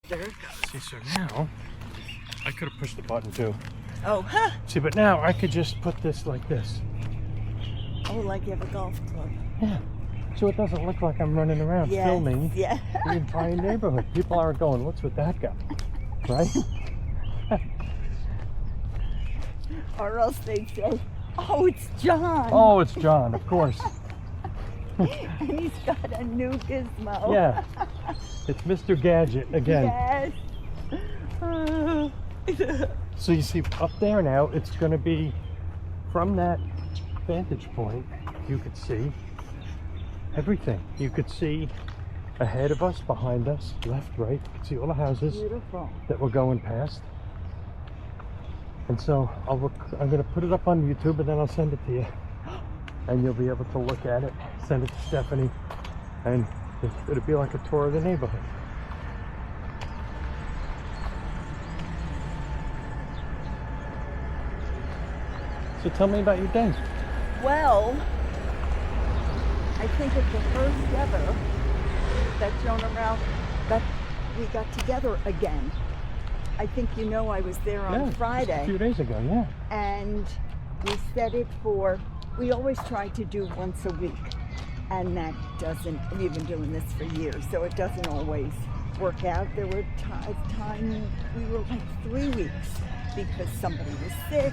There it goes. See, so now I could have pushed the button too. Oh, huh. See, but now I could just put this like this. Oh, like you have a golf club. Yeah. So it doesn't look like I'm running around filming the entire neighborhood. People aren't going, what's with that guy? Right? Or else they'd say, oh, it's John. Oh, it's John, of course. And he's got a new gizmo. Yeah. It's Mr. Gadget again. Yes. So you see up there now, it's going to be from that vantage point, you could see everything. You could see ahead of us, behind us, left, right. You could see all the houses that we're going past. And so I'm going to put it up on YouTube and then I'll send it to you. And you'll be able to look at it, send it to Stephanie, and it'll be like a tour of the neighborhood. So tell me about your day. Well, I think it's the first ever that Joan and Ralph, that we got together again. I think you know I was there on Friday. Just a few days ago, yeah. And we set it for, we always try to do once a week. And that doesn't, we've been doing this for years, so it doesn't always work out. There were times we were like 3 weeks because somebody was sick,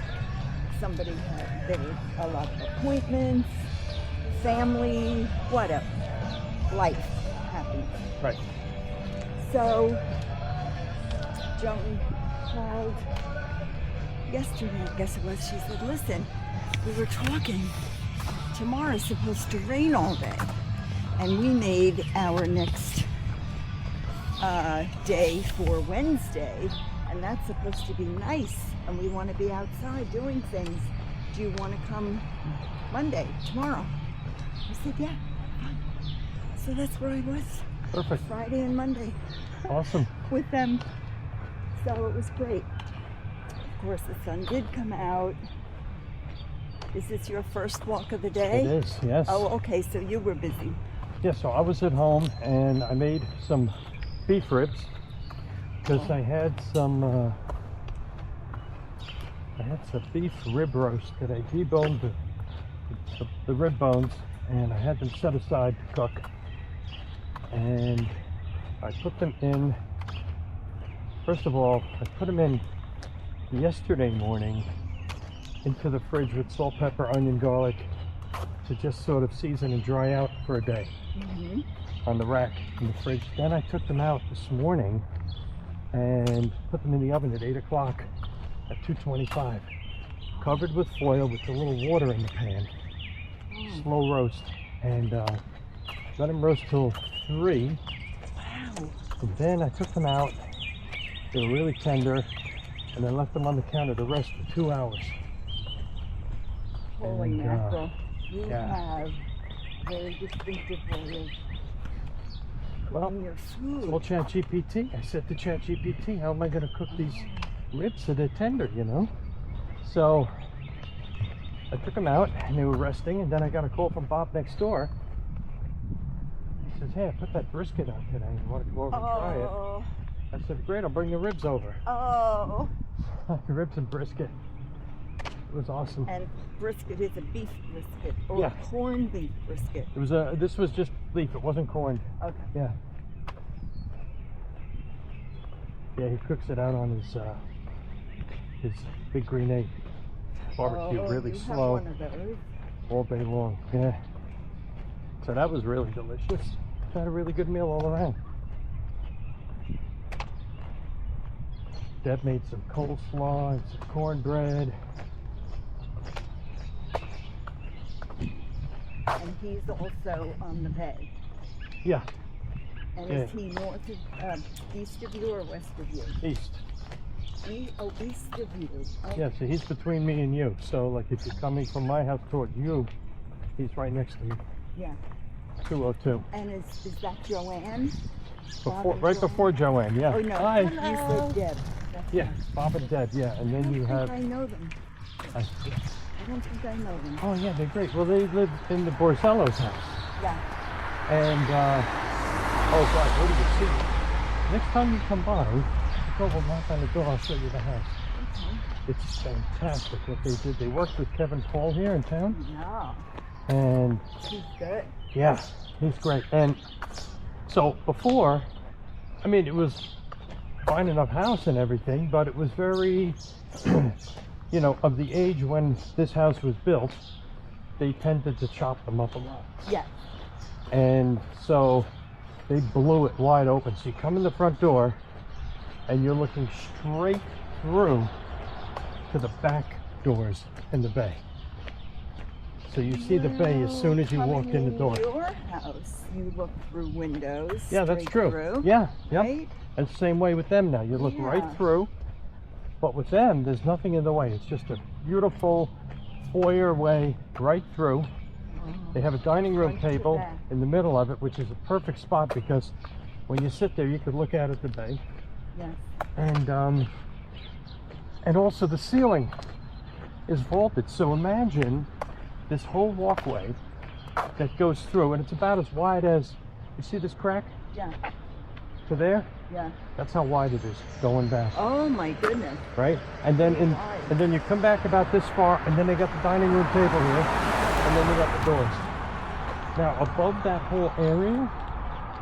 somebody had, there were a lot of appointments, family, whatever, life happened. Right. So Joan called yesterday, I guess it was. She said, listen, we were talking, tomorrow's supposed to rain all day. And we made our next day for Wednesday, and that's supposed to be nice, and we want to be outside doing things. Do you want to come Monday, tomorrow? I said, yeah, fine. So that's where I was. Perfect. Friday and Monday. Awesome. With them. So it was great. Of course, the sun did come out. Is this your first walk of the day? It is, yes. Oh, okay, so you were busy. Yeah, so I was at home and I made some beef ribs because I had some beef rib roast that I deboned the rib bones, and I had them set aside to cook. And I put them in, first of all, I put them in yesterday morning into the fridge with salt, pepper, onion, garlic to just sort of season and dry out for a day on the rack in the fridge. Then I took them out this morning and put them in the oven at 8 o'clock at 225, covered with foil with a little water in the pan, slow roast, and let them roast till 3. Wow. And then I took them out, they were really tender, and I left them on the counter to rest for 2 hours. Holy mackerel. You yeah. have very distinctive way of cooking your food. Well, ChatGPT, I said to ChatGPT, how am I going to cook these ribs so they're tender, you know? So I took them out and they were resting, and then I got a call from Bob next door. He says, hey, I put that brisket on today. You want to go over and try it? I said, great, I'll bring the ribs over. Oh. Ribs and brisket. It was awesome. And brisket is a beef brisket or a corned beef brisket. It was this was just beef, it wasn't corned. Okay. Yeah. Yeah, he cooks it out on his big green egg barbecue, really you slow, have one of those. all day long. Yeah. So that was really delicious. Had a really good meal all around. Deb made some coleslaw and some cornbread. And he's also on the bay. Yeah. And is he north of, east of you or west of you? East. East of you. Oh. Yeah, so he's between me and you. So, like, if you're coming from my house toward you, he's right next to you. Yeah. 202. And is that Joanne? Before Joanne, yeah. Oh, no. Hi. You said Deb. That's Yeah, nice. Bob and Deb, yeah. And then you have... I know them. I don't think I know them. Oh, yeah, they're great. Well, they live in the Borsello's house. Yeah. And, oh, God, what do you see? Next time you come by, go over, knock on the door, I'll show you the house. Okay. It's fantastic what they did. They worked with Kevin Paul here in town. Yeah. And He's good. yeah, he's great. And so before, I mean, it was fine enough house and everything, but it was very, you know, of the age when this house was built, they tended to chop them up a lot. Yes. And so they blew it wide open. So you come in the front door and you're looking straight through to the back doors in the bay. So you see the bay as soon as you walk in the door. Your house, you look through windows. Yeah, that's true. Through, yeah, yep. right? And same way with them now. You look right Yeah. through. But with them, there's nothing in the way. It's just a beautiful foyer way right through. They have a dining room Right to table that. in the middle of it, which is a perfect spot because when you sit there, you could look out at the bay. Yes. And also the ceiling is vaulted. So imagine this whole walkway that goes through, and it's about as wide as, you see this crack Yeah. to there? Yeah. That's how wide it is going back, Oh my goodness. right? And then Wide. and then you come back about this far, and then they got the dining room table here, and then they got the doors. Now above that whole area,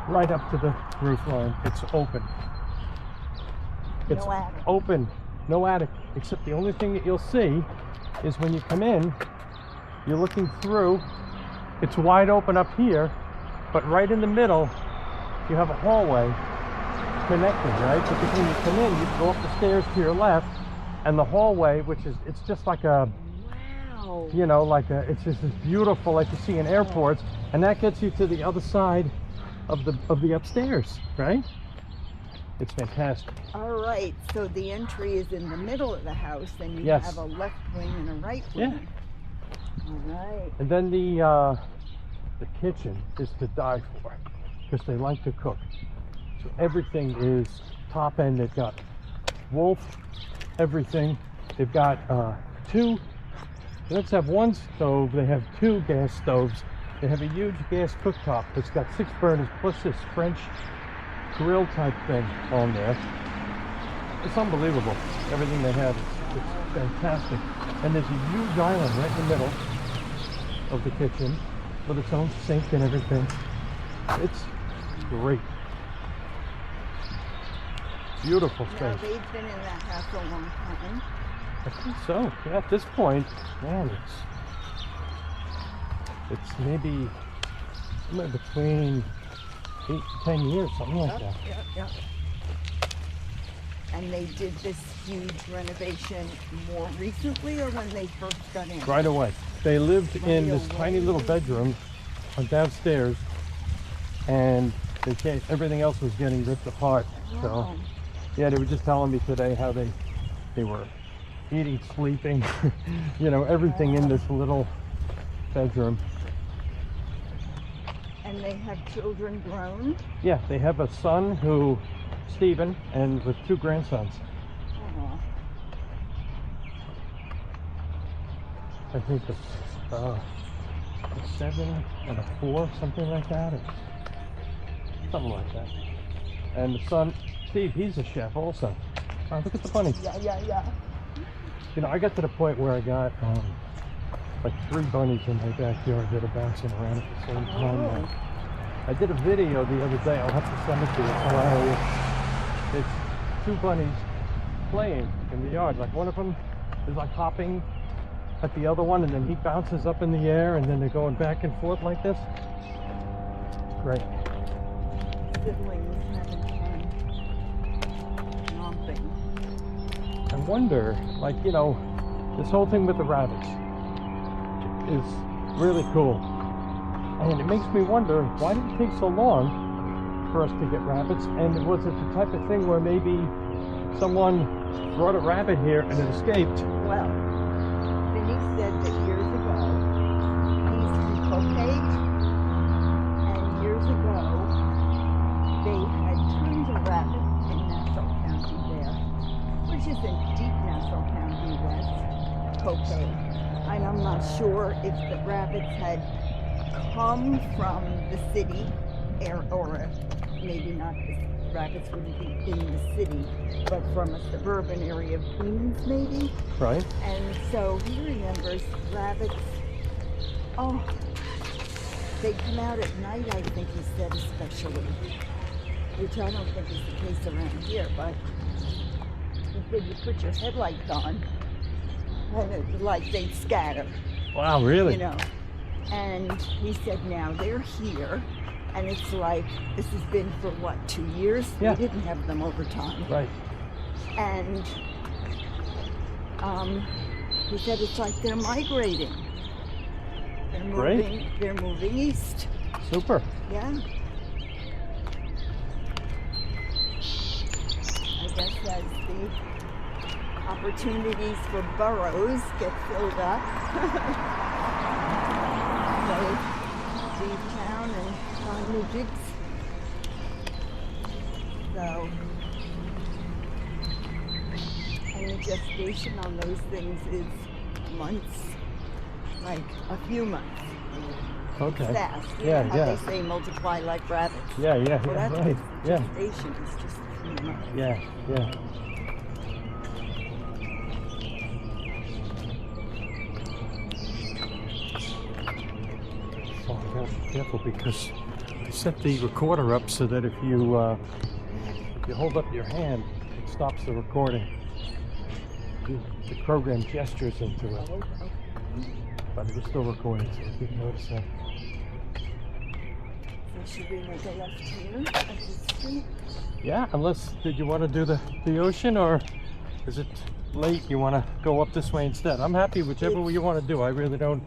right up to the roof line, it's open. It's No attic. open, no attic, except the only thing that you'll see is when you come in, you're looking through, it's wide open up here, but right in the middle, you have a hallway connecting, right? Because when you come in, you go up the stairs to your left, and the hallway, which is, it's just like a, Wow. you know, like a, it's just as beautiful like you see in airports, and that gets you to the other side of the upstairs, right? It's fantastic. All right. So the entry is in the middle of the house, and you Yes. have a left wing and a right Yeah. wing. All right. And then the kitchen is to die for because they like to cook. So everything is top end. They've got Wolf, everything. They've got two. Let's have one stove. They have two gas stoves. They have a huge gas cooktop that's got 6 burners plus this French grill type thing on there. It's unbelievable. Everything they have. It's fantastic. And there's a huge island right in the middle of the kitchen with its own sink and everything. It's great. Beautiful Now space. they've been in that house a long time. I think so. Yeah, at this point, man, it's maybe somewhere between 8 to 10 years, something like that. Yep. And they did this huge renovation more recently, or when they first got in? Right away. They lived in this Right tiny little away. bedroom downstairs, and everything else was getting ripped apart. So, Wow. yeah, they were just telling me today how they were eating, sleeping, you know, everything in this little bedroom. And they have children grown? Yeah, they have a son Stephen, and with 2 grandsons. Oh, I think it's a 7 and a 4, something like that. Something like that. And the son, Steve, he's a chef also. Oh, look at the bunny. yeah. You know, I got to the point where I got like 3 bunnies in my backyard that are bouncing around at the same time. Oh. I did a video the other day. I'll have to send it to you. It's hilarious. It's 2 bunnies playing in the yard. Like one of them is like hopping at the other one, and then he bounces up in the air, and then they're going back and forth like this. It's great. Siblings having fun romping. I wonder, like, you know, this whole thing with the rabbits is really cool. And it makes me wonder, why did it take so long for us to get rabbits? And was it the type of thing where maybe someone brought a rabbit here and it escaped? Well, Vinny said that years ago, he's from Copaig, and years ago, they had tons of rabbits in Nassau County there, which is in deep Nassau County west, Copaig. And I'm not sure if the rabbits had come from the city, or maybe not rabbits wouldn't be in the city, but from a suburban area of Queens, maybe. Right. And so he remembers rabbits. Oh, they come out at night, I think he said, especially, which I don't think is the case around here, but he said you put your headlights on and it's like they'd scatter. Wow, really? You know. And he said now they're here, and it's like, this has been for what, 2 years? Yeah. We didn't have them over time. Right. And he said it's like they're migrating. They're moving, Great. They're moving east. Super. Yeah. I guess as the opportunities for burrows get filled up, they leave town and find new digs. So, and the gestation on those things is months, like a few months. Okay. Fast. You Yeah, know how yeah. they say multiply like rabbits. Yeah, yeah, Well, yeah, that's right. Yeah, gestation is just a few months. yeah, yeah. Oh, I gotta be careful because I set the recorder up so that if you hold up your hand, it stops the recording. The program gestures into it, but it was still recording, so I didn't notice that. So should we make a left here at this street? Yeah, unless, did you want to do the ocean, or is it late? You want to go up this way instead? I'm happy whichever way you want to do. I really don't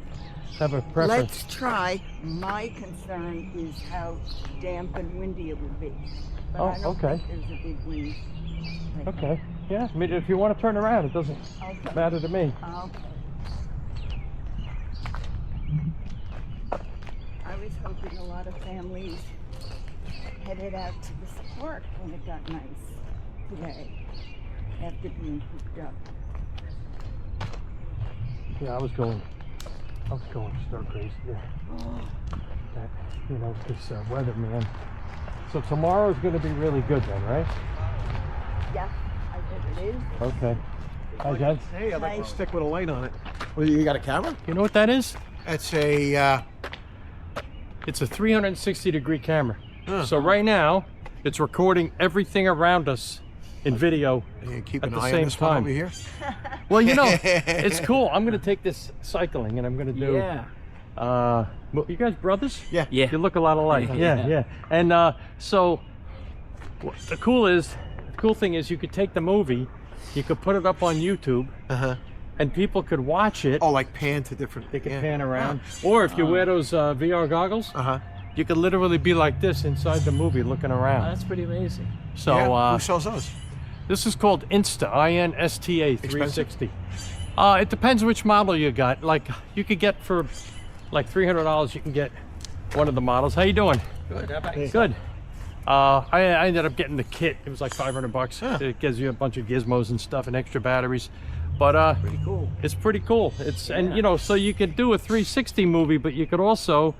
have a preference. Let's try. My concern is how damp and windy it would be. But Oh, I don't okay. think there's a big wind. right now. Okay. Yeah, I mean, if you want to turn around, it doesn't Okay. matter to me. Okay. I was hoping a lot of families headed out to this park when it got nice today after being cooped up. Yeah, I was going stir crazy there. That, you know, this weather, man. So tomorrow's going to be really good then, right? Yeah, I bet it is. Okay. Hi, guys. Hey, I'd like Hi. to stick with a light on it. Well, you got a camera? You know what that is? It's a, It's a 360-degree camera. Huh. So right now, it's recording everything around us in video. you keep At an the eye same on this one time. over here. Well, you know, it's cool. I'm going to take this cycling, and I'm going to do... Yeah. Well, you guys brothers? Yeah. Yeah. You look a lot alike. Yeah, yeah. And so, the cool thing is you could take the movie, you could put it up on YouTube, Uh-huh. and people could watch it. Oh, like pan to different... They could yeah. pan around. Or if you wear those VR goggles, Uh-huh. you could literally be like this inside the movie looking Oh, around. that's pretty amazing. So Yeah, who sells those? this is called Insta, INSTA 360. It depends which model you got. Like, you could get for like $300, you can get one of the models. How you doing? Good. How about you? Good. I ended up getting the kit. It was like $500. Huh. It gives you a bunch of gizmos and stuff and extra batteries. But Pretty cool. it's pretty cool. It's and Yeah. you know, so you could do a 360 movie, but you could also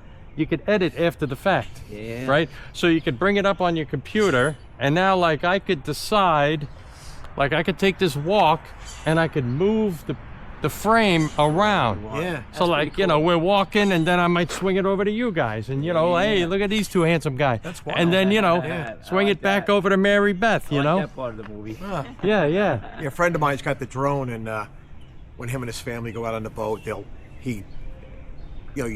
edit after the fact. Yeah. Right? So you could bring it up on your computer, and now like I could decide, like I could take this walk and I could move the frame around. Yeah. So like, you know, we're walking and then I might swing it over to you guys and, you know, hey, look at these two handsome guys. That's wild. And then, you know, Yeah, I swing like it back that. over to MaryBeth, you I know? like that part of the movie. Huh. Yeah, yeah. Yeah, a friend of mine's got the drone, and when him and his family go out on the boat, you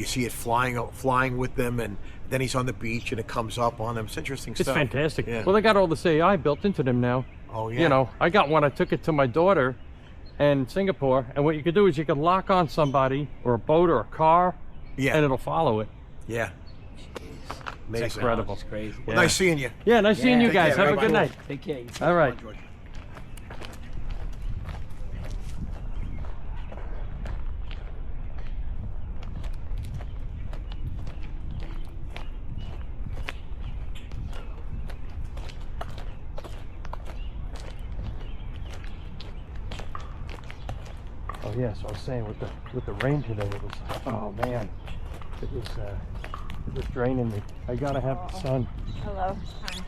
see it flying with them, and then he's on the beach and it comes up on them. It's interesting It's stuff. fantastic. Yeah. Well, they got all this AI built into them now. Oh, yeah. You know, I got one, I took it to my daughter in Singapore, and what you could do is you could lock on somebody or a boat or a car, Yeah. and it'll follow it. Yeah. Amazing. It's incredible. It's crazy. Well, Yeah. nice seeing you. Yeah, nice seeing you Take guys. care. Have a Bye-bye. good night. Take care. All right. George. Oh yeah, so I was saying with the rain today, it was, oh man, it was draining me. I gotta have the sun. Hello. Hi.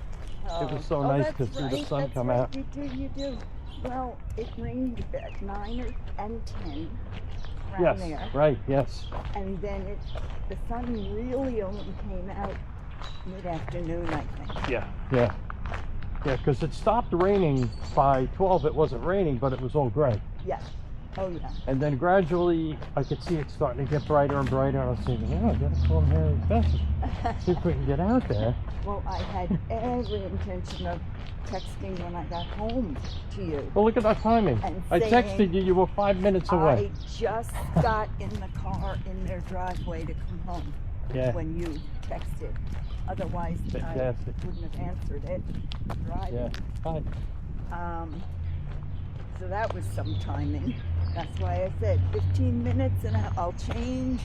It was so Oh, nice that's to see the right, sun that's come right, out. You do. Well, it rained at 9 and 10 around Yes, there. right, yes. And then the sun really only came out mid-afternoon, I think. Yeah, yeah. Yeah, because it stopped raining by 12. It wasn't raining, but it was all gray. Yeah. Oh, yeah. And then gradually, I could see it starting to get brighter and brighter. And I was thinking, oh, I gotta call MaryBeth. See if we can get out there. Well, I had every intention of texting when I got home to you. Well, look at that timing. And I saying, texted you. You were 5 minutes away. I just got in the car in their driveway to come home Yeah. when you texted. Otherwise, Fantastic. I wouldn't have answered it. Yeah. Driving. Hi. So that was some timing. That's why I said 15 minutes and I'll change.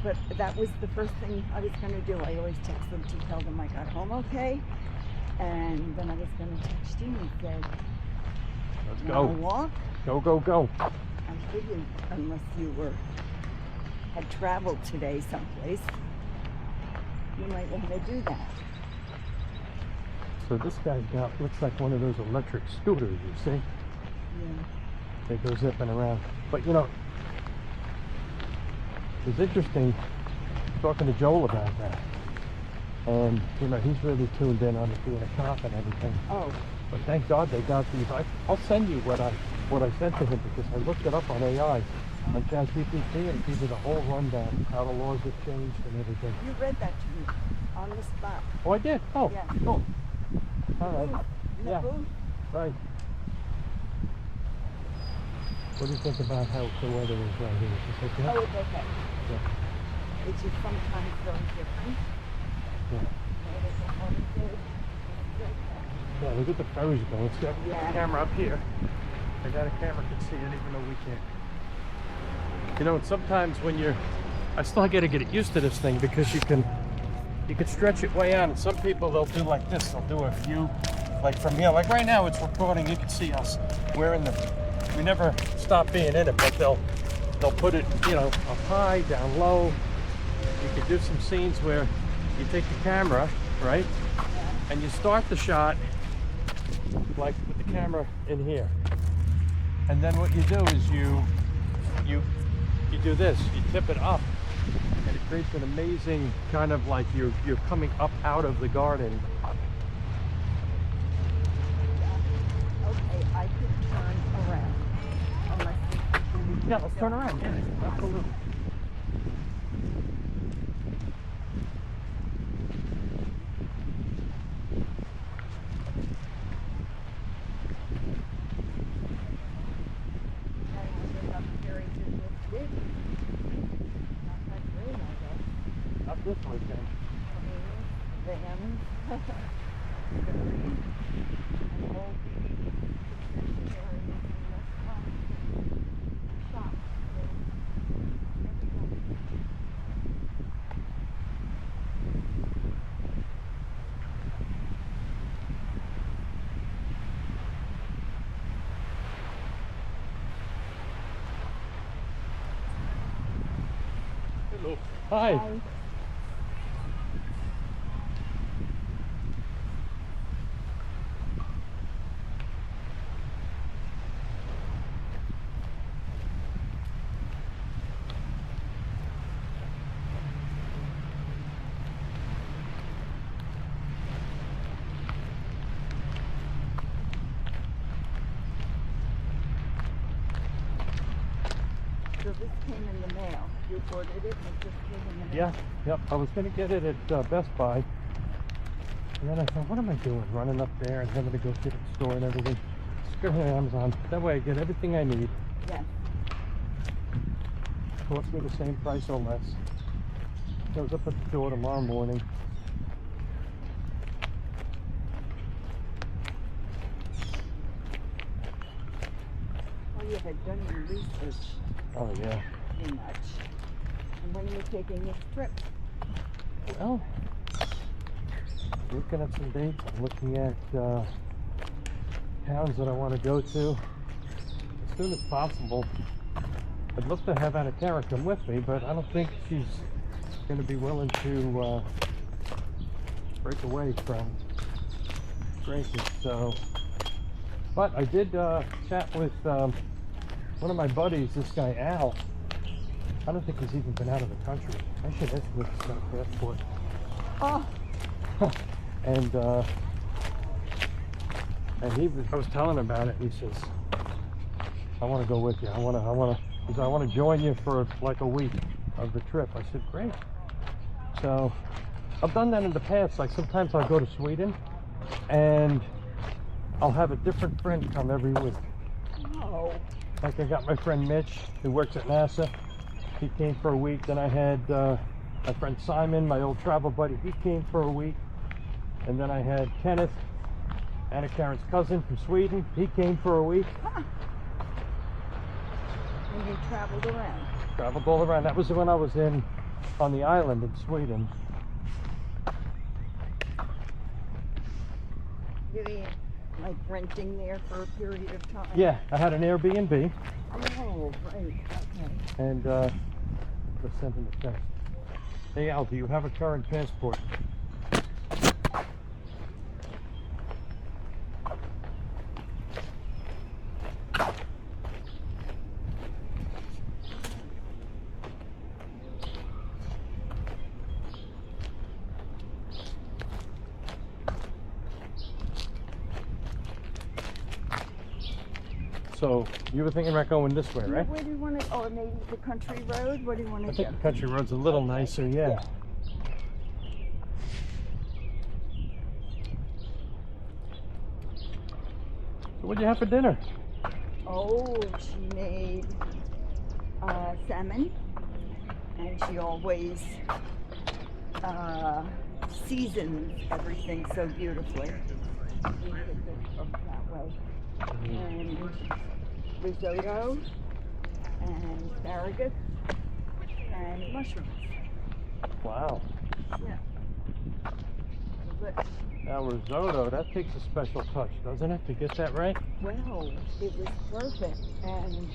But that was the first thing I was going to do. I always text them to tell them I got home okay. And then I was going to text you and say, Let's "Wanna go. walk?" Go, go, go. I figured unless you had traveled today someplace, you might want to do that. So this guy's got, looks like one of those electric scooters, you see? Yeah. They go zipping around. But you know, it's interesting talking to Joel about that. And you know, he's really tuned in on it being a cop and everything. Oh, But thank God they got these. I'll send you what I sent to him because I looked it up on AI on ChatGPT and gave you the whole rundown, how the laws have changed and everything. you read that to me on the spot. Oh, I did? Oh, Yeah. cool. All right. In the Yeah. booth? Right. What do you think about how the weather is right here? Is this okay? Oh, it's okay. Yeah. It's just sometimes very different. Yeah. Yeah, look at the ferries going. Let's get the Yeah. camera up here. I got a camera can see it even though we can't. You know, and sometimes when I still got to get used to this thing because you can stretch it way out. And some people, they'll do like this. They'll do a view like from here. Like right now it's recording. You can see us. We never stop being in it, but they'll put it, you know, up high, down low. You can do some scenes where you take the camera, right? And you start the shot like with the camera in here. And then what you do is you do this, you tip it up and it creates an amazing kind of like you're coming up out of the garden. Okay, I could turn around. Unless you Yeah, let's turn around. Yeah, absolutely. Not this weekend. Hello. Hi. So this came in the mail. You ordered it and it just came in the mail. Yeah, yep. I was going to get it at Best Buy. And then I thought, what am I doing? Running up there and having to go to the store and everything. Just go ahead to Amazon. That way I get everything I need. Yes. Costs me the same price or less. Shows up at the door tomorrow morning. Well, you had done your research Oh yeah. pretty much. And when you're taking this trip, Well, looking at some dates. I'm looking at towns that I want to go to as soon as possible. I'd love to have Anna Kara come with me, but I don't think she's going to be willing to break away from gracious. So, but I did chat with one of my buddies, this guy Al. I don't think he's even been out of the country. I should ask him if he's got a passport. Oh, And I was telling him about it, and he says, I want to go with you. I want to join you for like a week of the trip. I said, great. So I've done that in the past. Like sometimes I'll go to Sweden and I'll have a different friend come every week. oh, Like I got my friend Mitch, who works at NASA. He came for a week. Then I had my friend Simon, my old travel buddy. He came for a week. And then I had Kenneth, Anna Karen's cousin from Sweden. He came for a week. and you traveled around. Traveled all around. That was when I was on the island in Sweden. Really, like renting there for a period of time? Yeah, I had an Airbnb. Oh, right, okay. And let's send him a text. Hey Al, do you have a current passport? So you were thinking about going this way, right? Where do you want to, or maybe the country road? What do you want to I do? think the country road's a little nicer, yeah. So what'd you have for dinner? Oh, she made salmon, and she always seasons everything so beautifully. We did this that way. And risotto, and asparagus, and mushrooms. Wow. Yeah. But, Now risotto, that takes a special touch, doesn't it, to get that right? well, it was perfect, and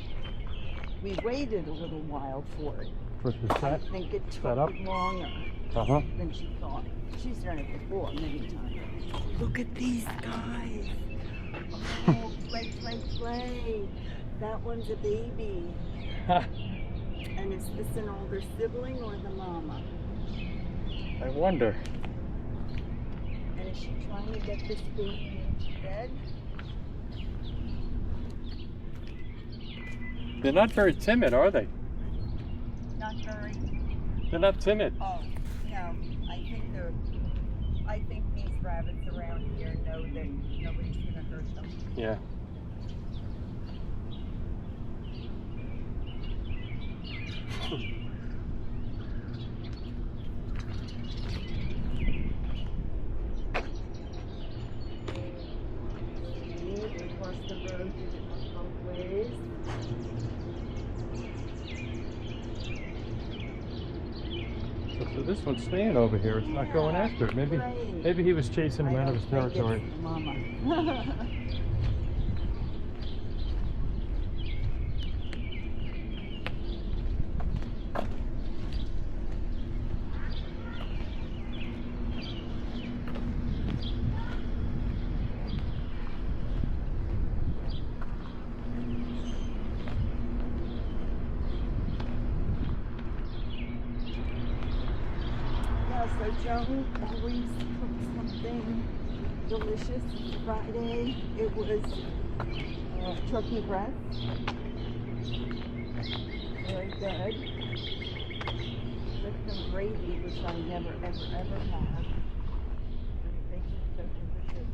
we waited a little while for it. For the I set? think it took Set up? longer Uh-huh. than she thought. She's done it before many times. Look at these guys. Oh, play, play, play. That one's a baby. And is this an older sibling or the mama? I wonder. And is she trying to get this baby into bed? They're not very timid, are they? Not very. They're not timid. Oh, no. I think these rabbits around here know that nobody's gonna hurt them. Yeah. Across the road, you get both ways. So this one's staying over here. It's not going after it. Maybe he was chasing him out of his territory. Mama. So Joan always cooks something delicious. Friday it was turkey breast. Very good. With some gravy, which I never, ever have. It makes it so delicious.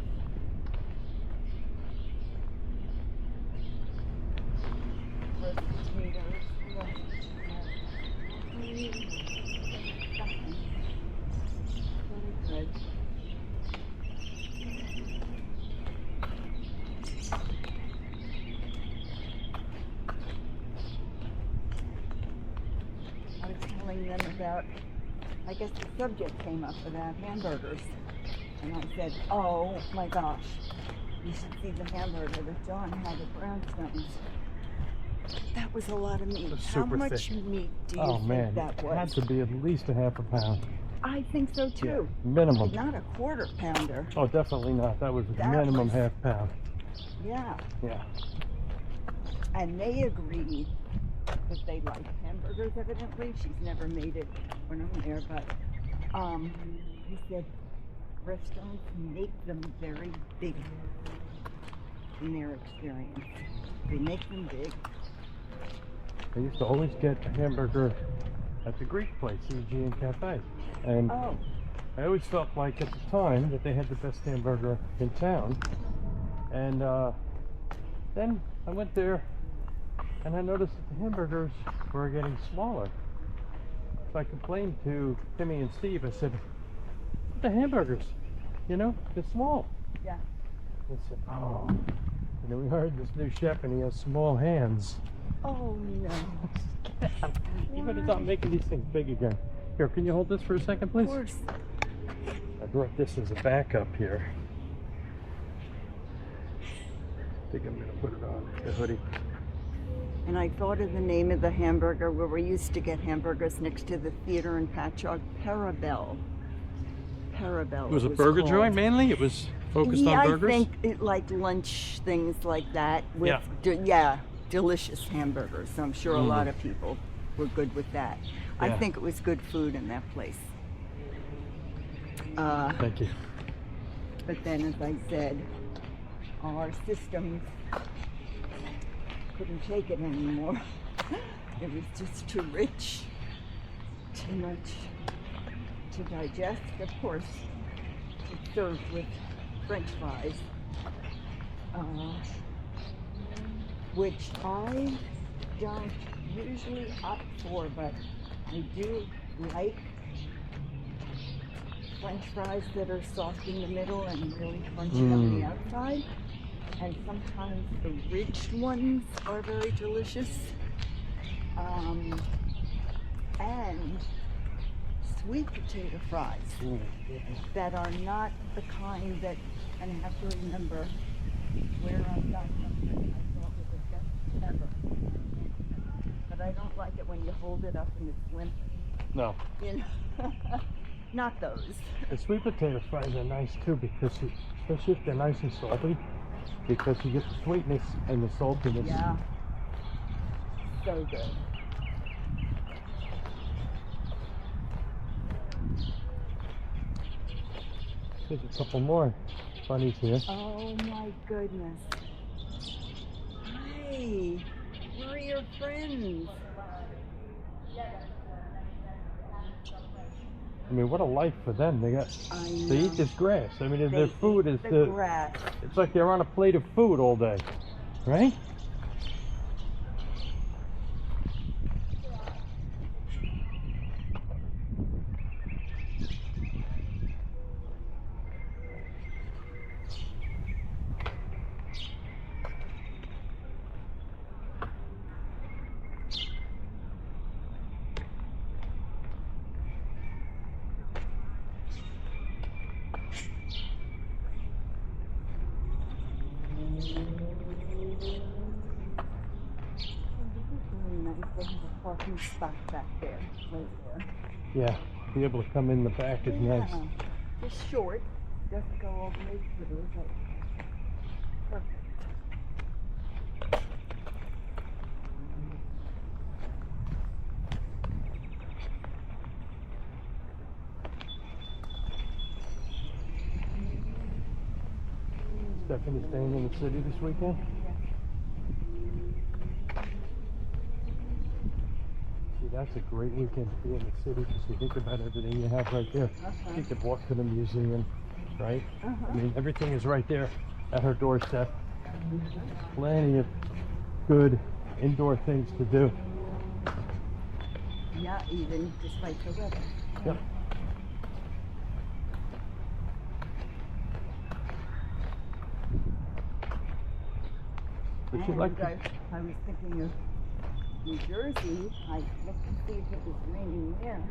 Roast potatoes. Good. I was telling them about, I guess the subject came up about hamburgers. And I said, oh my gosh, you should see the hamburger that John had at Brownstone's. That was a lot of meat. It was How super much thick. meat do you Oh think man, that it was? had to be at least a half a pound. I think so too. Minimum. Not a quarter pounder. Oh, definitely not. That was a That minimum was- half pound. Yeah. Yeah. And they agreed that they like hamburgers, evidently. She's never made it when I'm there, but he said restaurants make them very big in their experience. They make them big. I used to always get a hamburger at the Greek place, Aegean Cafe. And Oh, I always felt like at the time that they had the best hamburger in town. And then I went there and I noticed that the hamburgers were getting smaller. So I complained to Timmy and Steve. I said, the hamburgers, you know, they're small. yeah. They said, oh, you know, we hired this new chef and he has small hands. Oh no. You better stop making these things big again. Here, can you hold this for a second, please? Of course. I brought this as a backup here. I think I'm going to put it on the hoodie. And I thought of the name of the hamburger where we used to get hamburgers next to the theater in Patchogue, Parabelle. Parabelle. It was a burger called. joint mainly? It was focused Yeah, on burgers? I think it like lunch things like that with delicious hamburgers. So I'm sure a lot of people were good with that. I Yeah. think it was good food in that place. Thank you. But then, as I said, our systems couldn't take it anymore. It was just too rich, too much to digest. Of course, it's served with French fries, which I don't usually opt for, but I do like French fries that are soft in the middle and really crunchy on the outside. And sometimes the ridged ones are very delicious. And sweet potato fries that are not the kind that, and I have to remember where I got them, I thought was the best ever. But I don't like it when you hold it up and it's limp. No. You know, not those. The sweet potato fries are nice too because, especially if they're nice and salty, because you get the sweetness and the saltiness. Yeah. So good. There's a couple more bunnies here. Oh my goodness. Hi. Where are your friends? I mean, what a life for them. They eat this grass. I mean, They their food eat is the grass. it's like they're on a plate of food all day, right? They have a parking spot back there, right there. Yeah, be able to come in the back is nice. Yeah. Just short, doesn't go all the way through, but perfect. Stephanie staying in the city this weekend? See, that's a great weekend to be in the city because you think about everything you have right there. You could walk to the museum, right? I mean, everything is right there at her doorstep. Plenty of good indoor things to do. Yeah, even despite the weather. Yep. Would you And like to? I was thinking of New Jersey. I looked to see if it was raining there.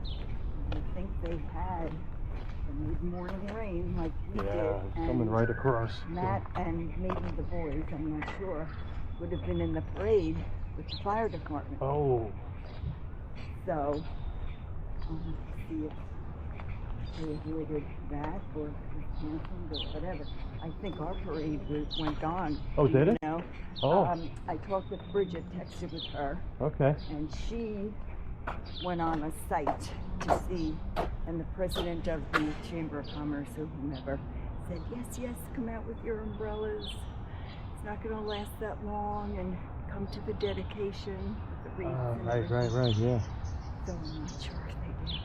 I think they had a mid-morning rain like we did. Yeah, it's and coming right across. Matt and maybe the boys, I'm not sure, would have been in the parade with the fire department. Oh, So, I'll have to see if they avoided that or was canceled or whatever. I think our parade went on. Oh, did you it? know? Oh. I talked with Bridget, texted with her, Okay. and she went on a site to see, and the president of the Chamber of Commerce or whomever said, yes, come out with your umbrellas. It's not going to last that long, and come to the dedication with the wreaths and everything. Right, yeah. So I'm not sure if they did.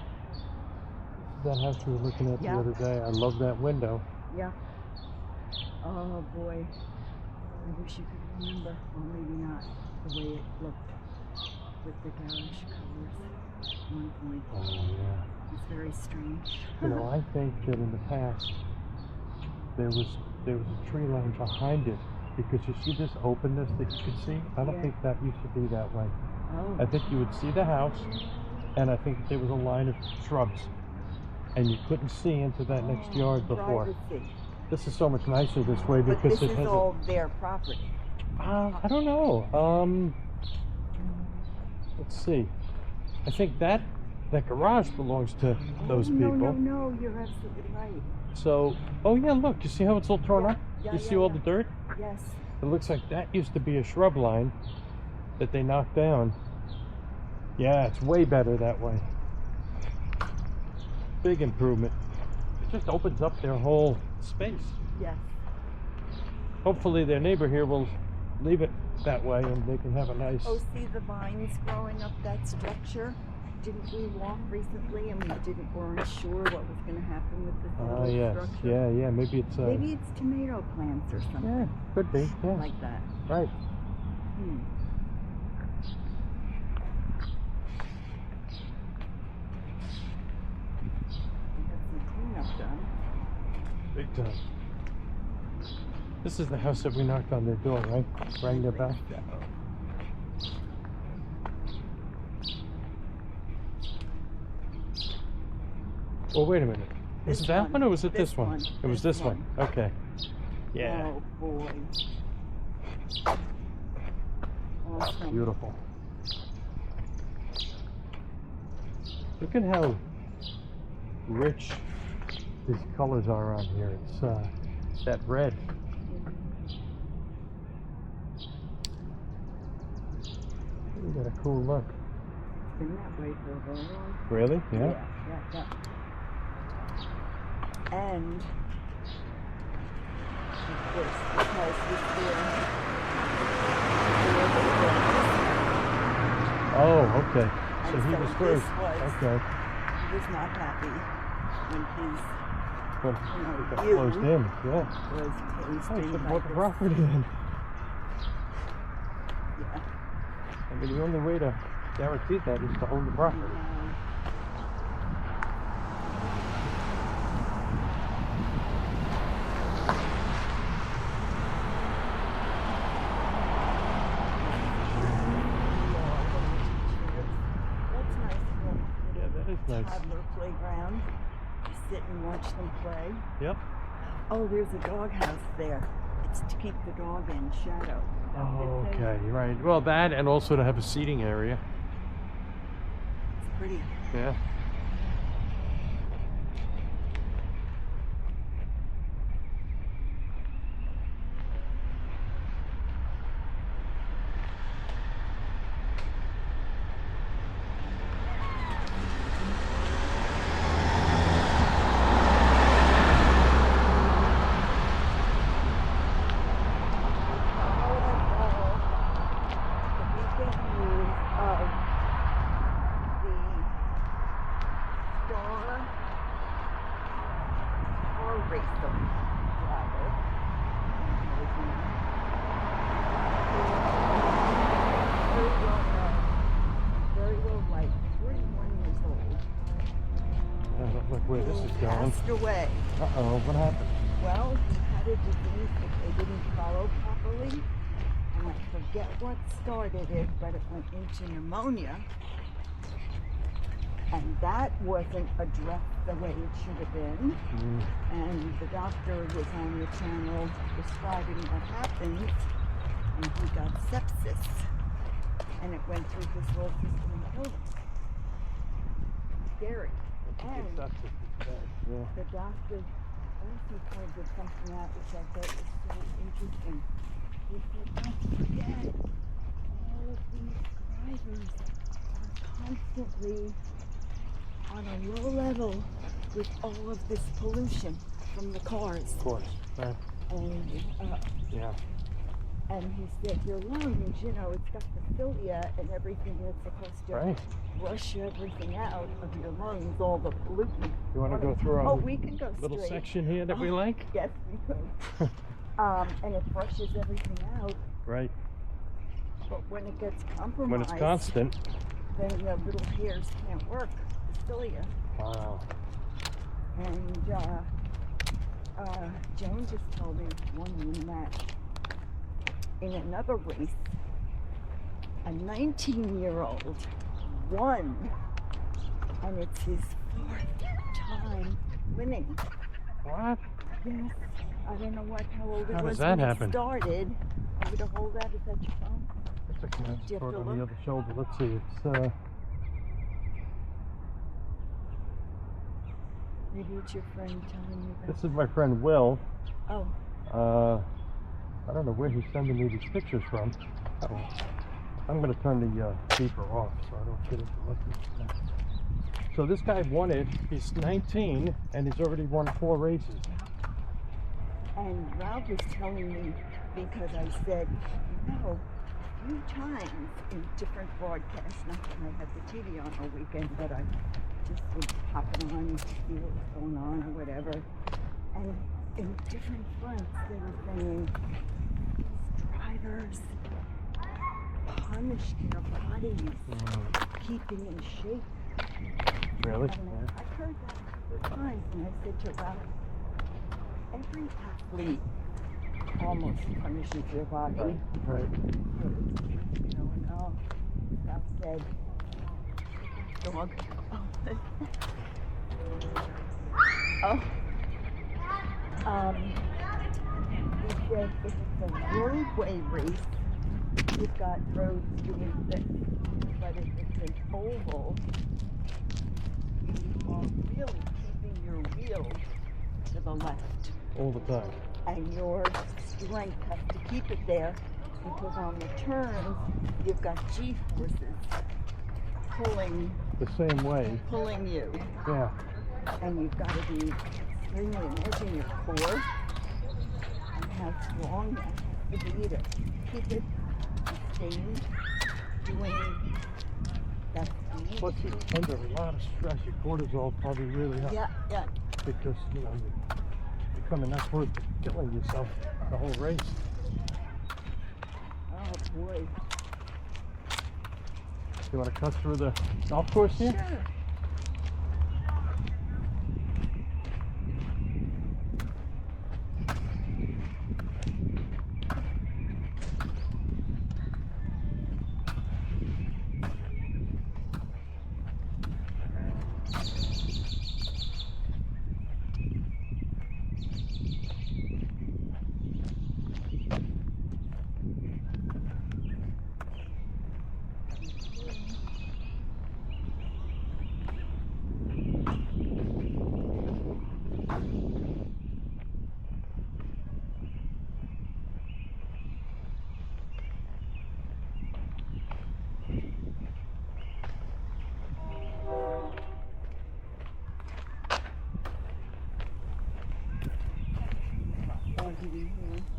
That house we were looking at Yeah. the other day, I love that window. Yeah. Oh boy. I wish you could remember, or maybe not, the way it looked with the garish colors at one point. Oh, yeah. It's very strange. You know, I think that in the past, there was a tree line behind it, because you see this openness that you could see? I don't Yeah. think that used to be that way. Oh. I think you would see the house, and I think there was a line of shrubs, and you couldn't see into that next yard before. Privacy. This is so much nicer this way But because this it is has all their property. I don't know. Let's see. I think that garage belongs to those people. No, you're absolutely right. So, oh yeah, look, you see how it's all torn up? Yeah, You yeah, see all yeah. the dirt? Yes. It looks like that used to be a shrub line that they knocked down. Yeah, it's way better that way. Big improvement. It just opens up their whole space. Yes. Hopefully their neighbor here will leave it that way and they can have a nice... Oh, see the vines growing up that structure? Didn't we walk recently and weren't sure what was going to happen with this little yes. structure? Yeah, maybe it's... Maybe it's tomato plants or something. Yeah, could be, yeah. Like that. Right. We had some cleanup done. Big time. This is the house that we knocked on their door, right? Rang their bell? Yeah. Oh, wait a minute. Was This it that one. one or was it This this one? one. It was This this one. Okay. Yeah. Oh boy. Awesome. Beautiful. Look at how rich these colors are on here. It's that red. You got a cool look. It's been that way for a very long time. Really? Yeah. Yeah. And of course, the house was there. Oh, okay. So And he so was this first. was- Okay. He was not happy when his Well, you know, it got you- closed in. Yeah. was I tasting should like bought the this. property then. Yeah. I mean, the only way to guarantee that is to own the property. That's nice for Yeah, that is nice. toddler playground. Sit and watch them play. Yep. Oh, there's a doghouse there. It's to keep the dog in shadow. Is that what Oh, it says? okay, right. Well, that and also to have a seating area. It's pretty. Yeah. Look where this is going. Passed away. Uh-oh, what happened? Well, he had a disease that they didn't follow properly, and I forget what started it, but it went into pneumonia, and that wasn't addressed the way it should have been. And the doctor was on the channel describing what happened, and he got sepsis, and it went through his whole system and killed him. Scary. And Yeah. The doctor also pointed something out which I thought was so interesting. He said, don't forget, all of these drivers are constantly on a low level with all of this pollution from the cars. Of course. Right. And, Yeah. and he said, your lungs, you know, it's got the cilia and everything that's supposed to Right. flush everything out of your lungs, all the pollutant. You want to go through our we can go little straight. section here that we like? Yes, we could. And it flushes everything out. Right. But when it gets compromised, When it's constant. then the little hairs can't work, the cilia. Wow. And Jane just told me this morning that in another race, a 19-year-old won, and it's his 4th time winning. What? Yes, I don't know how old it How was does that when happen? it started. I'm going to hold that. Is that your phone? It's a cancer Do you have cord to on the look? other shoulder. Let's see. It's Maybe it's your friend telling you that. this is my friend Will. Oh, I don't know where he's sending me these pictures from. Oh, I'm going to turn the beeper off so I don't get interrupted. So this guy won it. He's 19 and he's already won 4 races. and Ralph was telling me, because I said, you know, a few times in different broadcasts, not that I had the TV on all weekend, but I just was popping on to see what was going on or whatever. And in different fronts, they were saying, these drivers punish their bodies, keeping in shape. Really? And I heard that a couple of times, and I said to Ralph, every athlete almost punishes their body. Right. You know, and Ralph said, dog. He said if it's a roadway race, you've got roads doing this. But if it's an oval, you are really keeping your wheel to the left. All the time. And your strength has to keep it there because on the turns, you've got G-forces The same way. pulling you. Yeah. And you've got to be extremely imagine your core and how strong that has to be to keep it sustained doing that speed. Plus you're under a lot of stress. Your cortisol probably really high. Yeah. Because, you know, you're coming that close to killing yourself the whole race. Oh boy. You want to cut through the golf course here? Sure.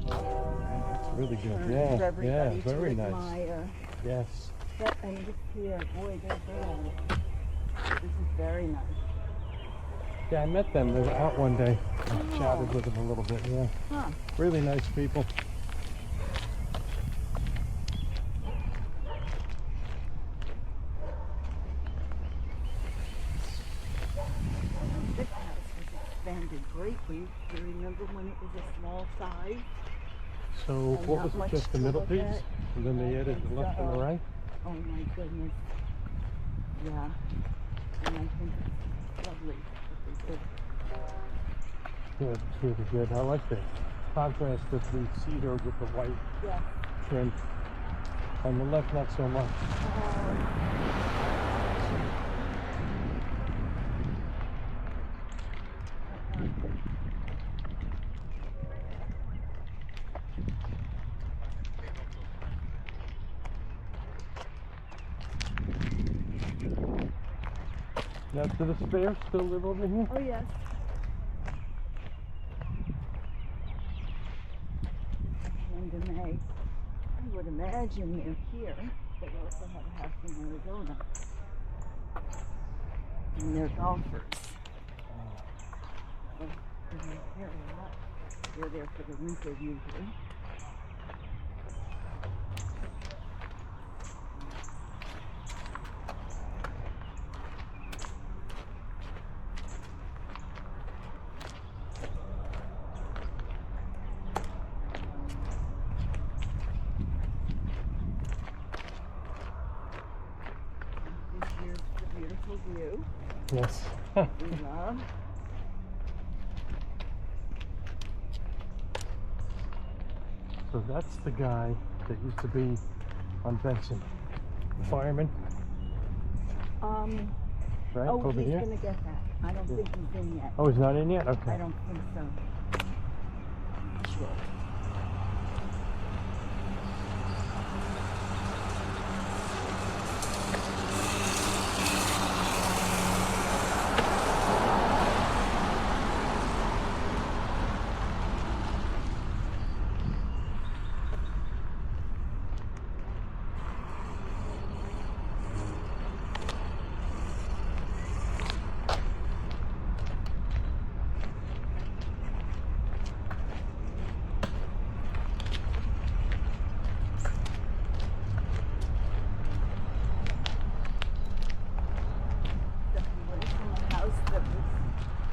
That's really good. For Yeah, everybody to very nice. admire. Yes. And this here, boy, this is very nice. Yeah, I met them. They were out one day. I chatted with them a little bit. Yeah. Huh. Really nice people. This house was expanded greatly. Do you remember when it was a small size? So And what not was it? much Just the to middle look piece? at. And then they added the left and the right? Oh my goodness. Yeah. And I think it's lovely what they did. Yeah, it's really good. I like the contrast of the cedar with the white Yeah. trim. On the left, not so much. Now, do the Spares still live over here? Oh, yes. And May. I would imagine they're here. They also have a house in Arizona. And they're golfers. So they're here a lot. They're there for the winter usually. Here's the beautiful view Yes. we love. So that's the guy that used to be on Benson. The fireman, right? Oh, over he's here? gonna get that. I don't think he's in yet. Oh, he's not in yet? Okay. I don't think so. Sure.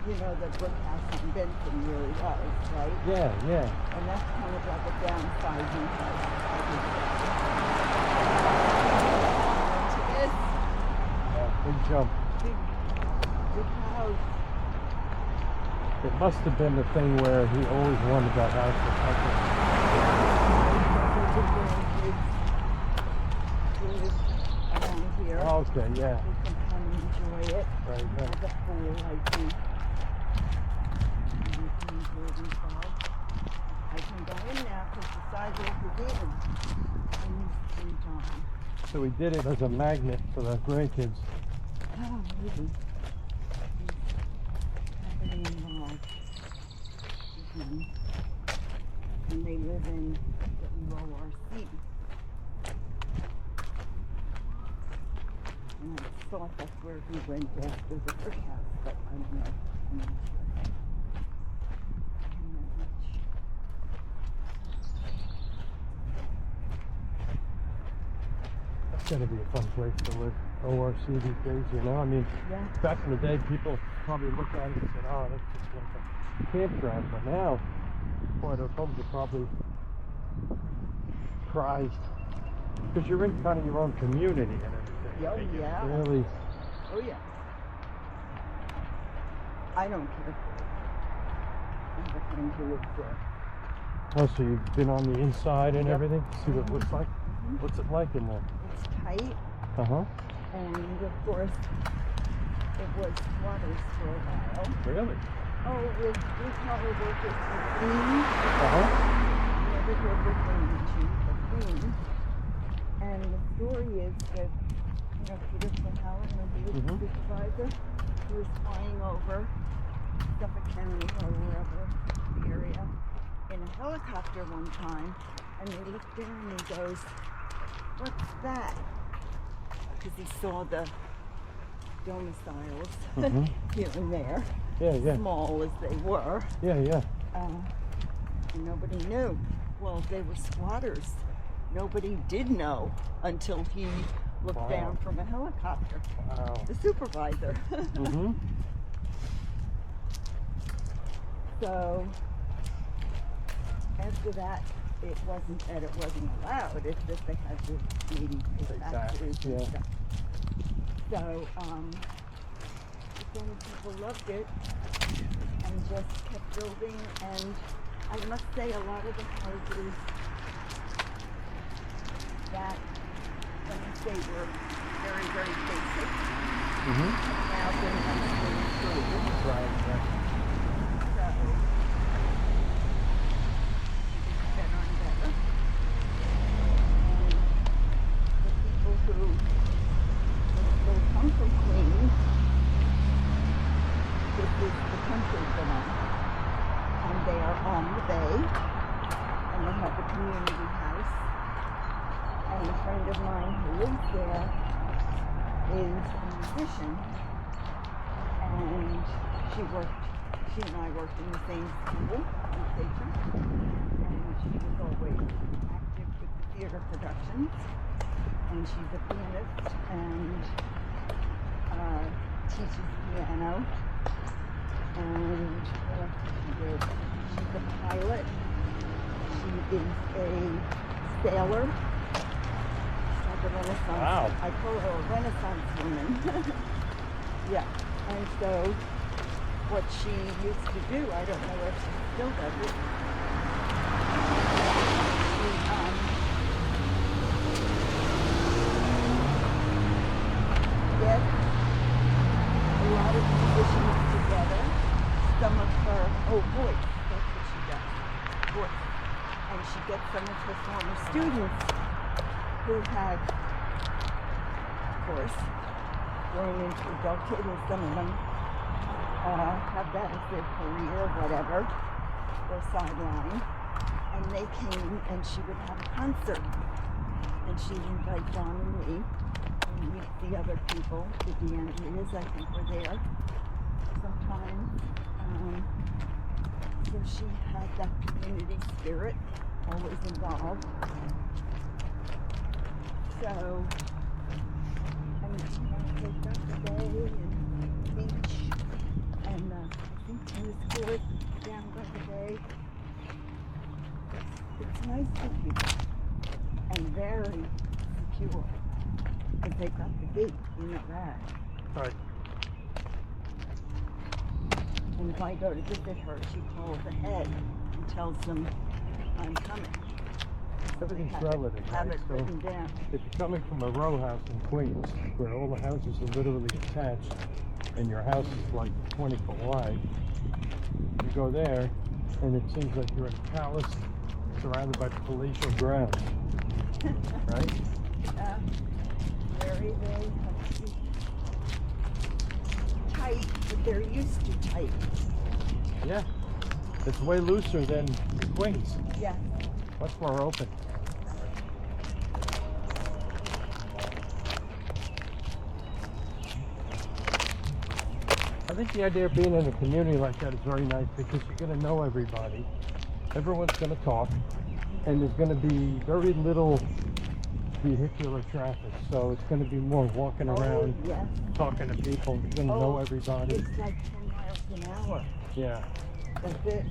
You know, the brick house in Benson really was, right? Yeah, yeah. And that's kind of like a downsizing house. It is Yeah, big jump. big house. It must have been the thing where he always wanted that house or something. Around here. Oh, okay, yeah. We can come and enjoy it. Right, It right. has a pool, I think. And we can enjoy themselves. I can go in now because the sidewalk is in. And he's gone. So we did it as a magnet for the grandkids. Oh, really? He's heavily involved with him. And they live in WORC. And I thought that's where he went after the brick house, but I don't know. I'm not sure. I'm not much. That's gotta be a fun place to live. ORC these days, you know? I mean, Yeah. back in the day, people probably looked at it and said, oh, that's just like a campground. But now, boy, those homes are probably prized. Because you're in kind of your own community and everything. Oh, They get yeah. Really, Oh, yeah. I don't care. I have a friend who lives there. oh, so you've been on the inside and Yep. everything? See what it looks like? Mhm. What's it like in there? It's tight, Uh-huh. and of course, it was squatters for a while. Really? Oh, it was blue collar workers for clean. Uh-huh. Never hear Brooklyn mentioned, but clean. And the story is that, you know, Peter Howard, the Mhm. supervisor, he was flying over Suffolk County or wherever the area in a helicopter one time, and they looked there and he goes, "What's that?" Because he saw the domiciles Mhm. here and there, Yeah, yeah. small as they were. Yeah, yeah. And nobody knew. Well, they were squatters. Nobody did know until he looked Wow. down from a helicopter. Wow. The supervisor. Mm-hmm. So after that, it wasn't that it wasn't allowed. It's just they had to maybe pay Pay taxes tax, and yeah. stuff. So then people loved it and just kept building. And I must say, a lot of the houses that, let me say, were very, very basic, Mm-hmm. have now been nicely improved. Right, yeah. So it's better and better. And the people who still come from Queens musician, and she and I worked in the same school in Station, and she was always active with the theater productions, and she's a pianist and teaches piano, and what else does she do? She's a pilot, she is a sailor. The Renaissance. Wow. I call her a Renaissance woman. Yeah. And so what she used to do, I don't know if she still does it. She get a lot of musicians together. Some of her voice, that's what she does. Voice. And she gets some of her former students who had, of course, grown into adulthood, and some of them have that as their career, whatever, or sideline. And they came, and she would have a concert, and she'd invite John and me, and we'd see other people. The Andreas, I think, were there sometimes. So she had that community spirit, always involved. So, and we take up the day and beach, and I think tennis court down by the bay. It's nice for people, and very secure, because they've got the gate, you know that. Right. And if I go to visit her, she calls ahead and tells them I'm coming. Everything's Have relative, Have right? it So written down. if you're coming from a row house in Queens, where all the houses are literally attached, and your house is like 20 foot wide, you go there, and it seems like you're in a palace surrounded by palatial grounds, right? Very, very tight, but they're used to tight. Yeah. It's way looser than Queens. Yeah. Much more open. I think the idea of being in a community like that is very nice because you're going to know everybody. Everyone's going to talk, and there's going to be very little vehicular traffic. So it's going to be more walking around, Yes. talking to people. You're going to know everybody. It's like 10 miles an hour. Yeah. That's it.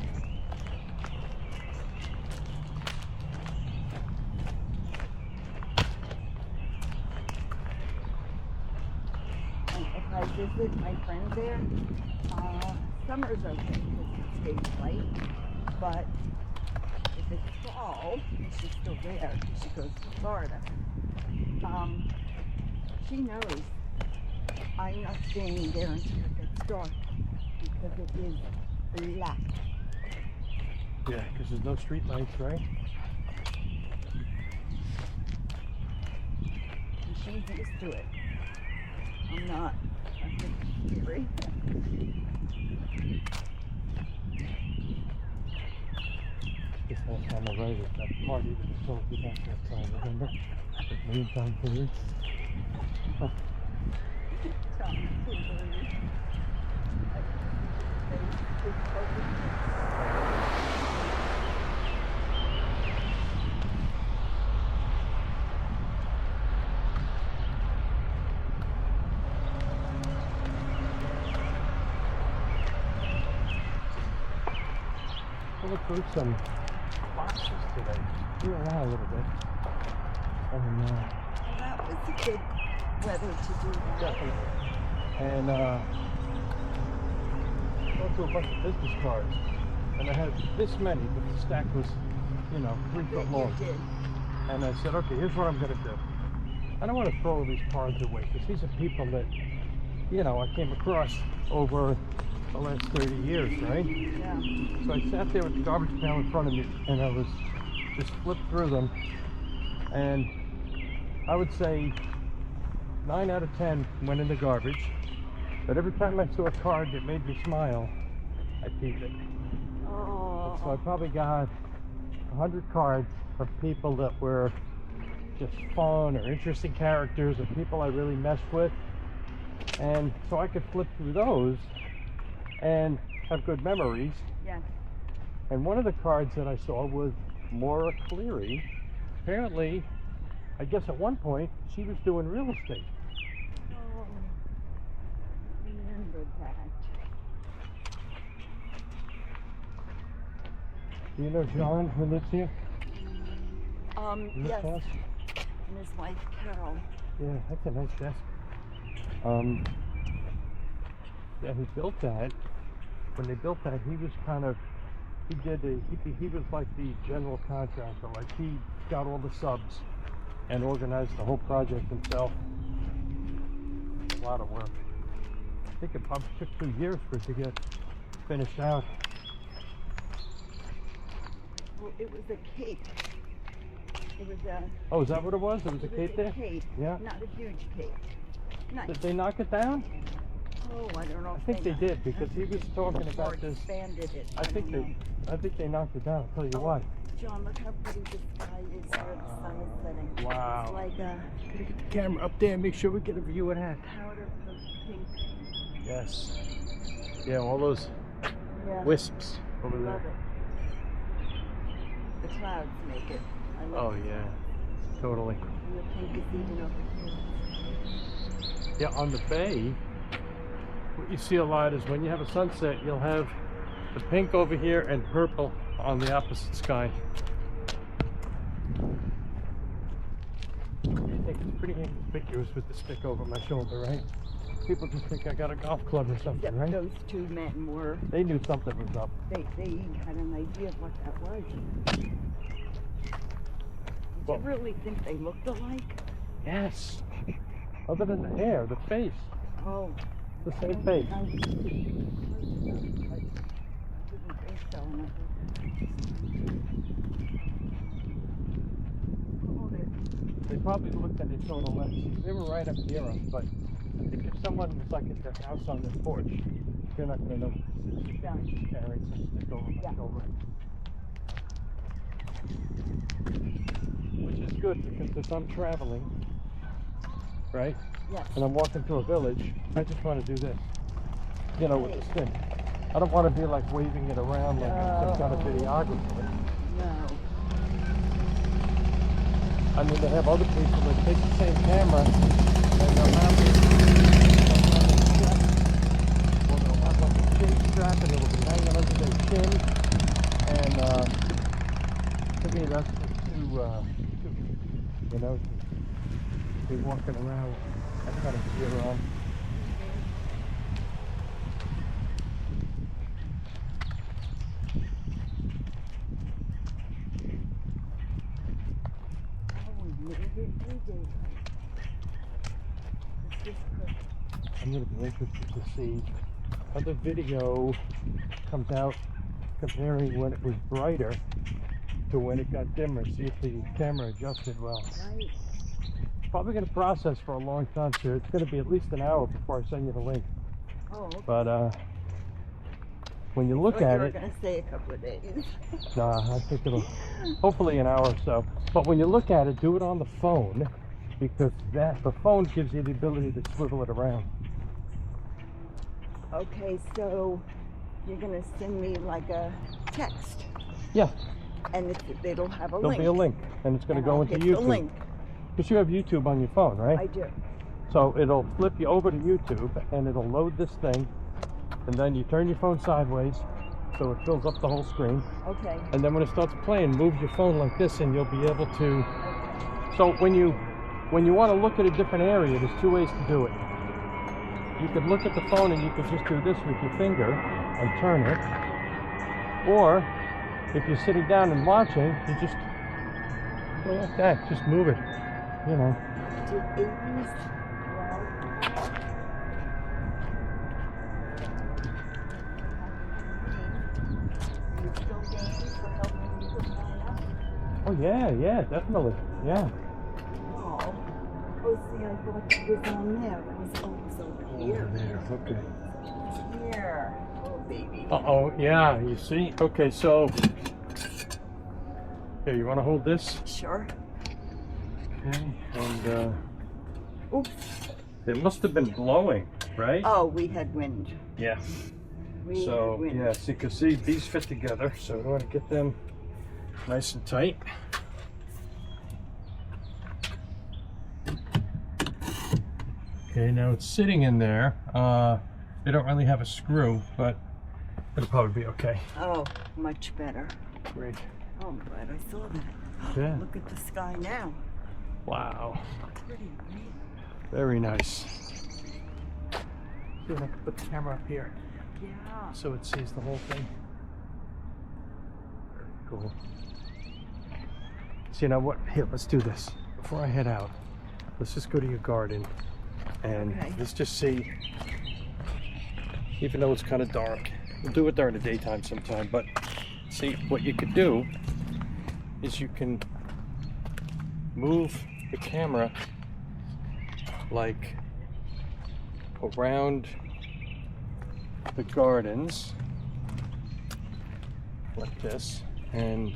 And if I visit my friend there, summer's okay because it stays light. But if it's fall, and she's still there because she goes to Florida, she knows I'm not staying there until it gets dark because it is black. Yeah, because there's no street lights, right? And she's used to it. I'm not. I think it's scary. This house on the right is that party that I told you about that time, remember? That million time period. We'll look through some boxes today. Be around a little bit. And That was a good weather to do that. definitely. And also a bunch of business cards. And I had this many, but the stack was, 3 foot long. You did. And I said, okay, here's what I'm going to do. I don't want to throw these cards away because these are people that, I came across over the last 30 years, right? Yeah. So I sat there with the garbage pail in front of me and I was just flipped through them. And I would say 9 out of 10 went in the garbage. But every time I saw a card that made me smile, I peeped it. Oh. So I probably got 100 cards of people that were just fun or interesting characters or people I really messed with. And so I could flip through those and have good memories. Yes. And one of the cards that I saw was Maura Cleary. Apparently, I guess at one point, she was doing real estate. Oh, remember that. Do you know John who lives here? In this Yes. house? And his wife, Carol. Yeah, that's a nice desk. Yeah, he built that. When they built that, he was kind of, he was like the general contractor. Like he got all the subs and organized the whole project himself. A lot of work. I think it probably took 2 years for it to get finished out. Well, it was a cape. It was a. Oh, is that what it was? There was a It cape was there? a cape. Yeah. Not a huge cape. Nice. Did they knock it down? Oh, I don't know. I think they did because he was talking about this. Expanded it. I think they knocked it down. I'll tell you why. John, look how pretty the sky is where the sun is setting. Wow. It's like a Gotta get the camera up there and make sure we get a view of that. powder pink. Yes. Yeah, all those Yeah. wisps over Love there. it. The clouds make it. I love Oh yeah, totally. And the pink is even over here. Yeah, on the bay, what you see a lot is when you have a sunset, you'll have the pink over here and purple on the opposite sky. I think it's pretty inconspicuous with the stick over my shoulder, right? People just think I got a golf club or something, Except right? those two men were, They knew something was up. they had an idea of what that was. Did Well- you really think they looked alike? Yes. Other than the hair, the face, Oh. the same face. I didn't think so. And They probably looked at it total less. They were right up near us, but I think if someone was like at their house on their porch, you're not going to know. Yeah. Carrying some stick over my Yeah. shoulder. Which is good because if I'm traveling, right, Yes. and I'm walking through a village, I just want to do this, you know, with the stick. I don't want to be like waving it around like I'm some kind of videographer. No. I mean, they have other people that take the same camera and they'll have it, or they'll have like a chin strap and it'll be hanging under their chin. And to me, that's just too, you know, be walking around with that kind of gear on. We did. It's just quick. I'm going to be interested to see how the video comes out comparing when it was brighter to when it got dimmer. See if the camera adjusted well. Right. Probably going to process for a long time, so it's going to be at least an hour before I send you the link. Oh, okay. But when you look I thought at you were it, going to say a couple of days. I think it'll hopefully an hour or so. But when you look at it, do it on the phone because the phone gives you the ability to swivel it around. Okay, so you're going to send me like a text, Yeah, and it'll have a there'll link. be a link, and it's going to And go I'll into hit YouTube. the link. Because you have YouTube on your phone, right? I do. So it'll flip you over to YouTube, and it'll load this thing, and then you turn your phone sideways, so it fills up the whole screen. Okay. And then when it starts playing, move your phone like this, and you'll be able to. So when you want to look at a different area, there's two ways to do it. You could look at the phone, and you could just do this with your finger and turn it. Or if you're sitting down and watching, you just go like that, just move it. You know. Did 80s? You still game for helping me put mine up? Oh yeah, definitely, yeah. Oh. Oh, see, I thought it was on there. It was always over here. there, okay. Here. Oh, baby. Uh-oh, yeah, you see? Okay, so, here, you want to hold this? Sure. Okay, and Oops. it must have been blowing. right? Oh, we had wind. Yeah. We So, had wind. yeah, so you can see these fit together. So we want to get them nice and tight. Okay, now it's sitting in there. They don't really have a screw, but it'll probably be okay. Oh, much better. Great. Oh, I'm glad I saw that. Yeah. Look at the sky now. Wow. Pretty, right? Very nice. See if I can put the camera up here Yeah. so it sees the whole thing. Very cool. So you know what? Here, let's do this. Before I head out, let's just go to your garden and Okay. let's just see. Even though it's kind of dark, we'll do it during the daytime sometime, but see, what you could do is you can move the camera like around the gardens like this, and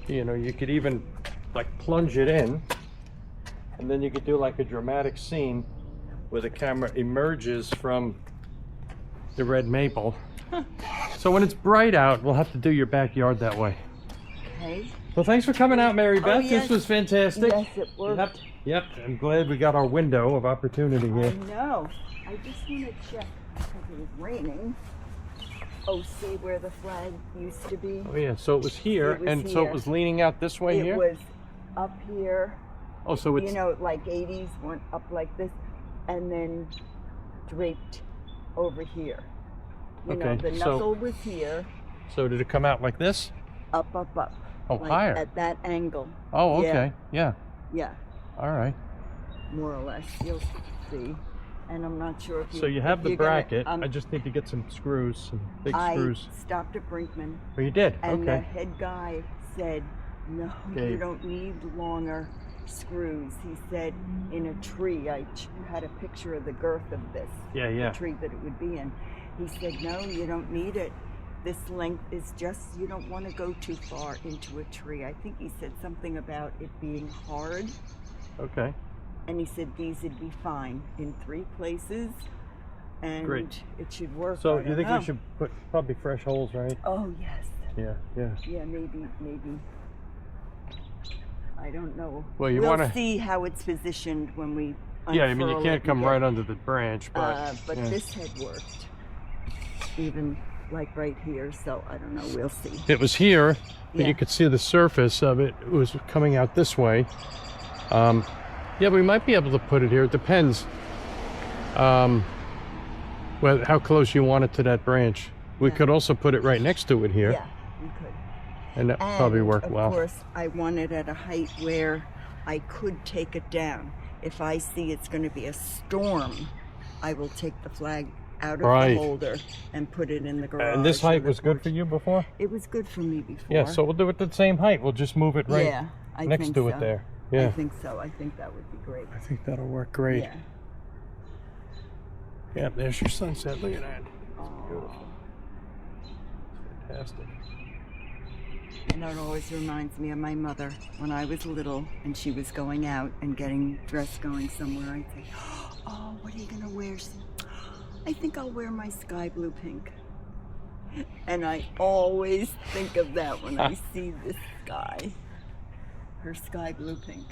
you know, you could even like plunge it in, and then you could do like a dramatic scene where the camera emerges from the red maple. So when it's bright out, we'll have to do your backyard that way. Okay. Well, thanks for coming out, Mary Beth. yes. This was fantastic. Yes, it worked. Yep. I'm glad we got our window of opportunity I here. know. I just want to check because it was raining. Oh, see where the flag used to be? Oh yeah, so it was here, It was and so it here. was leaning out this way It here? was up here. Oh, so it's... You know, like 80s went up like this, and then draped over here. You know, Okay, the so- knuckle was here, So did it come out like this? up. Oh, Like higher. at that angle. Oh, Yeah. okay. Yeah. Yeah, All right. more or less. You'll see. And I'm not sure if you. So you have if the you're gonna- bracket. I just need to get some screws, some big I screws. stopped at Brinkman, Oh, you did? and the Okay. head guy said, "No, Okay. you don't need longer screws." He said, "In a tree." I had a picture of the girth of this. Yeah, yeah. The tree that it would be in. He said, "No, you don't need it. This length is just, you don't want to go too far into a tree." I think he said something about it being hard. Okay. And he said these would be fine in 3 places. And Great. it should work. So I you don't think know. we should put probably fresh holes, right? Oh, yes. Yeah, yeah. Yeah, maybe. I don't know. Well, you we'll wanna- see how it's positioned when we Yeah, I mean, you unfurl can't it come again. right under the branch, but... But yeah. this had worked. Even like right here, so I don't know, we'll see. It was here, but Yeah. you could see the surface of it. It was coming out this way. Yeah, we might be able to put it here. It depends well, how close you want it to that branch. We Yeah. could also put it right next to it here, Yeah, we could. and that would probably work well. Of course, I want it at a height where I could take it down. If I see it's going to be a storm, I will take the flag out of Right. the holder and put it in the garage. And this or height the was good for porch. you before? It was good for me before. Yeah, so we'll do it the same height. We'll just move it right yeah, I next think to so. it there. I Yeah, think so. I think that would be great. I think that'll work great. Yeah. Yeah, there's your sunset. Look at that. Oh. Beautiful. Fantastic. And that always reminds me of my mother when I was little and she was going out and getting dressed going somewhere. I'd say, "Oh, what are you gonna wear?" She said, "I think I'll wear my sky blue pink." And I always think of that when I see this sky. Her sky blue pink.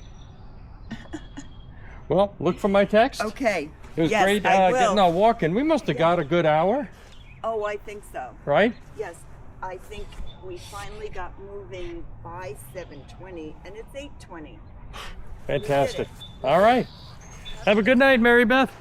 Well, look for my text. Okay. It was yes, great I will. getting our walk in. We must have got a good hour, Oh, I think so. right? Yes, I think we finally got moving by 7:20, and it's 8:20. Fantastic. All right. Have a good night, Mary Beth.